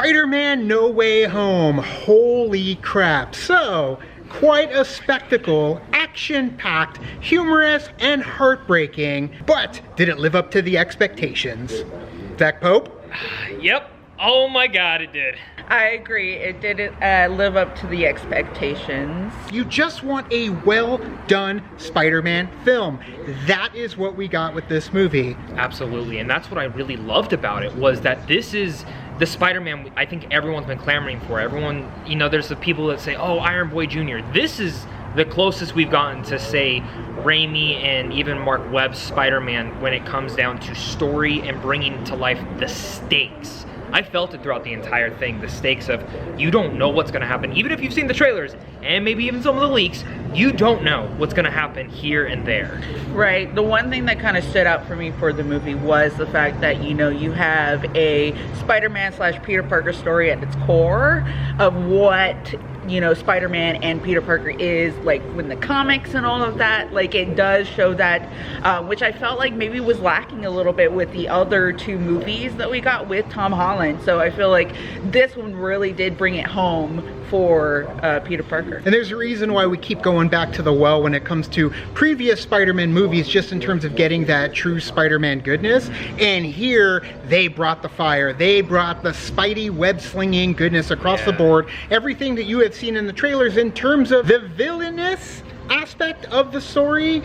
Spider-Man No Way Home. Holy crap. So, quite a spectacle, action-packed, humorous, and heartbreaking, but did it live up to the expectations? Zach Pope? Yep. Oh my god, it did. I agree, it didn't live up to the expectations. You just want a well-done Spider-Man film. That is what we got with this movie. Absolutely, and that's what I really loved about it, was that this is the Spider-Man I think everyone's been clamoring for. Everyone, you know, there's the people that say, oh, Iron Boy Jr. This is the closest we've gotten to, say, Raimi and even Mark Webb's Spider-Man when it comes down to story and bringing to life the stakes. I felt it throughout the entire thing, the stakes of you don't know what's gonna happen. Even if you've seen the trailers and maybe even some of the leaks, you don't know what's gonna happen here and there. Right, the one thing that kind of stood out for me for the movie was the fact that, you know, you have a Spider-Man / Peter Parker story at its core of what, you know, Spider-Man and Peter Parker is like when the comics and all of that. Like, it does show that, which I felt like maybe was lacking a little bit with the other two movies that we got with Tom Holland. So I feel like this one really did bring it home for Peter Parker. And there's a reason why we keep going back to the well when it comes to previous Spider-Man movies, just in terms of getting that true Spider-Man goodness. And here, they brought the fire. They brought the Spidey web-slinging goodness across the board. Everything that you have seen in the trailers in terms of the villainous aspect of the story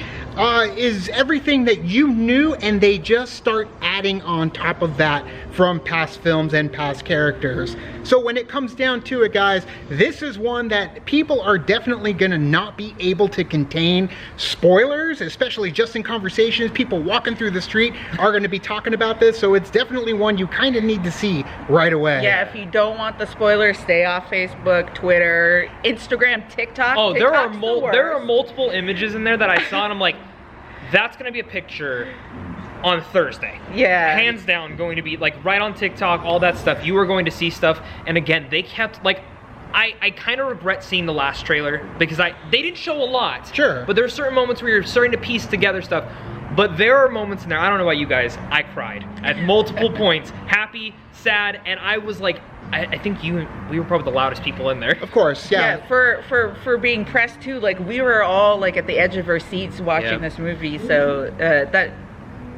is everything that you knew, and they just start adding on top of that from past films and past characters. So when it comes down to it, guys, this is one that people are definitely gonna not be able to contain spoilers, especially just in conversations. People walking through the street are gonna be talking about this, so it's definitely one you kind of need to see right away. Yeah, if you don't want the spoilers, stay off Facebook, Twitter, Instagram, TikTok. Oh, there are multiple images in there that I saw, and I'm like, that's gonna be a picture on Thursday. Yeah. Hands down going to be like right on TikTok, all that stuff. You are going to see stuff. And again, they kept like, I kind of regret seeing the last trailer because they didn't show a lot. Sure. But there are certain moments where you're starting to piece together stuff. But there are moments in there, I don't know about you guys, I cried at multiple points. Happy, sad, and I was like, I think we were probably the loudest people in there. Of course, yeah. Yeah, for being pressed too, like we were all like at the edge of our seats watching this movie, so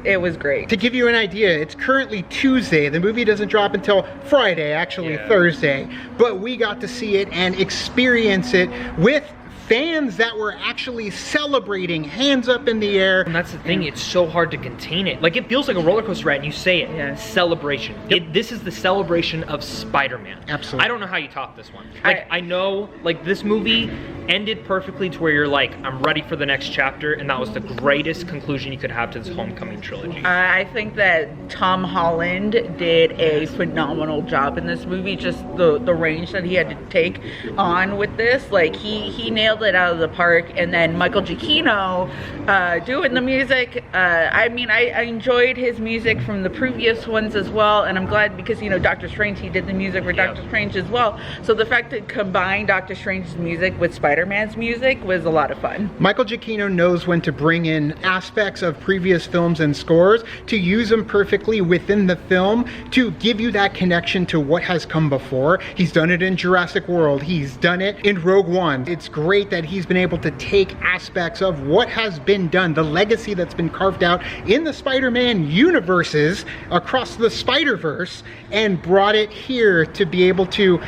it was great. To give you an idea, it's currently Tuesday. The movie doesn't drop until Friday, actually Thursday. But we got to see it and experience it with fans that were actually celebrating, hands up in the air. And that's the thing, it's so hard to contain it. Like, it feels like a roller coaster ride, and you say it, celebration. Yep. This is the celebration of Spider-Man. Absolutely. I don't know how you top this one. Like, I know, like, this movie ended perfectly to where you're like, I'm ready for the next chapter, and that was the greatest conclusion you could have to this Homecoming trilogy. I think that Tom Holland did a phenomenal job in this movie. Just the range that he had to take on with this, like he nailed it out of the park. And then Michael Giacchino doing the music. I mean, I enjoyed his music from the previous ones as well, and I'm glad because, you know, Doctor Strange, he did the music for Doctor Strange as well. So the fact to combine Doctor Strange's music with Spider-Man's music was a lot of fun. Michael Giacchino knows when to bring in aspects of previous films and scores to use them perfectly within the film to give you that connection to what has come before. He's done it in Jurassic World. He's done it in Rogue One. It's great that he's been able to take aspects of what has been done, the legacy that's been carved out in the Spider-Man universes across the Spider-Verse, and brought it here to be able to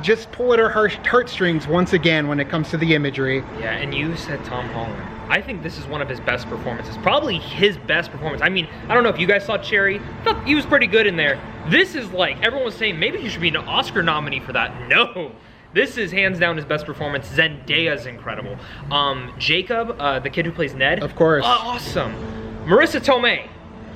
just pull at our heartstrings once again when it comes to the imagery. Yeah, and you said Tom Holland. I think this is one of his best performances. Probably his best performance. I mean, I don't know if you guys saw Cherry. I thought he was pretty good in there. This is like, everyone was saying maybe he should be an Oscar nominee for that. No. This is hands down his best performance. Zendaya's incredible. Jacob, the kid who plays Ned. Of course. Awesome. Marissa Tomei.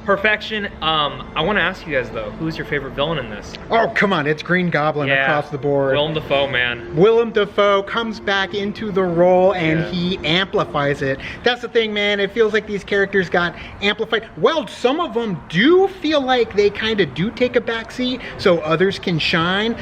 Perfection. I want to ask you guys though, who's your favorite villain in this? Oh, come on, it's Green Goblin across the board. Willem Dafoe, man. Willem Dafoe comes back into the role and he amplifies it. That's the thing, man. It feels like these characters got amplified. Well, some of them do feel like they kind of do take a backseat so others can shine.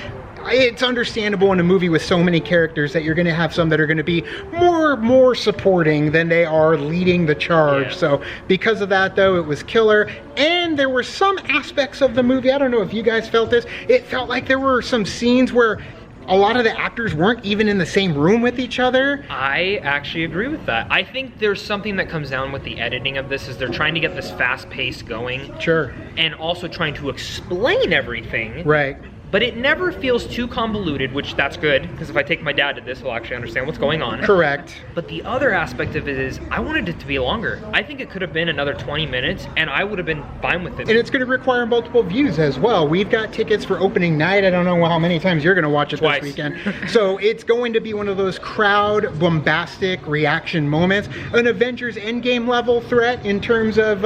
it's understandable in a movie with so many characters that you're going to have some that are going to be more supporting than they are leading the charge. Yeah. So because of that, though, it was killer. And there were some aspects of the movie, I don't know if you guys felt this, it felt like there were some scenes where a lot of the actors weren't even in the same room with each other. I actually agree with that. I think there's something that comes down with the editing of this is they're trying to get this fast pace going. Sure. And also trying to explain everything. Right. But it never feels too convoluted, which that's good, because if I take my dad to this, he'll actually understand what's going on. Correct. But the other aspect of it is, I wanted it to be longer. I think it could have been another 20 minutes, and I would have been fine with it. And it's going to require multiple views as well. We've got tickets for opening night. I don't know how many times you're going to watch it Twice. this weekend. So it's going to be one of those crowd bombastic reaction moments. An Avengers Endgame level threat in terms of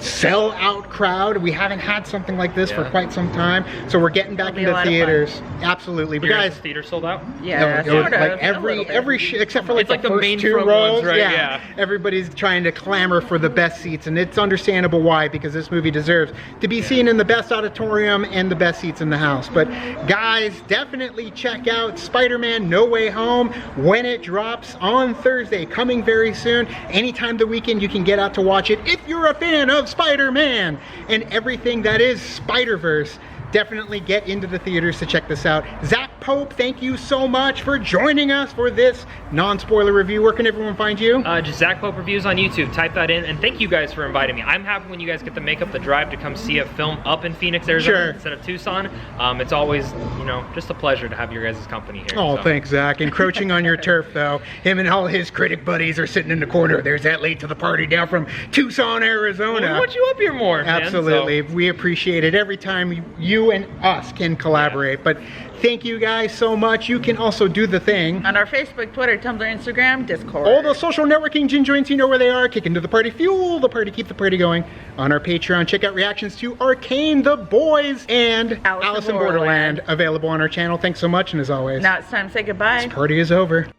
sell-out crowd. We haven't had something like this for quite some time. So we're getting back into theaters. Absolutely. But Your guys, theater sold out? Yeah, no, sort of. like A little bit. every except for like It's like the first main two front rows, ones, right? Yeah. Everybody's trying to clamor for the best seats, and it's understandable why, because this movie deserves to be seen in the best auditorium and the best seats in the house. But guys, definitely check out Spider-Man No Way Home when it drops on Thursday, coming very soon. Anytime the weekend you can get out to watch it if you're a fan of Spider-Man and everything that is Spider-Verse. Definitely get into the theaters to check this out. Zach Pope, thank you so much for joining us for this non-spoiler review. Where can everyone find you? Just Zach Pope Reviews on YouTube. Type that in, and thank you guys for inviting me. I'm happy when you guys get to make up the drive to come see a film up in Phoenix, Arizona instead of Tucson. It's always, just a pleasure to have your guys' company here. Oh, so. Thanks, Zach. Encroaching on your turf, though. Him and all his critic buddies are sitting in the corner. There's that late to the party down from Tucson, Arizona. Well, we want you up here more, man, Absolutely. so. We appreciate it every time you and us can collaborate. But thank you guys so much. You can also do the thing On our Facebook, Twitter, Tumblr, Instagram, Discord. all the social networking gin joints, you know where they are. Kick into the party, fuel the party, keep the party going. On our Patreon, check out reactions to Arcane, The Boys, and Alice in Borderland, available on our channel. Thanks so much, and as always, Now it's time to say goodbye. this party is over.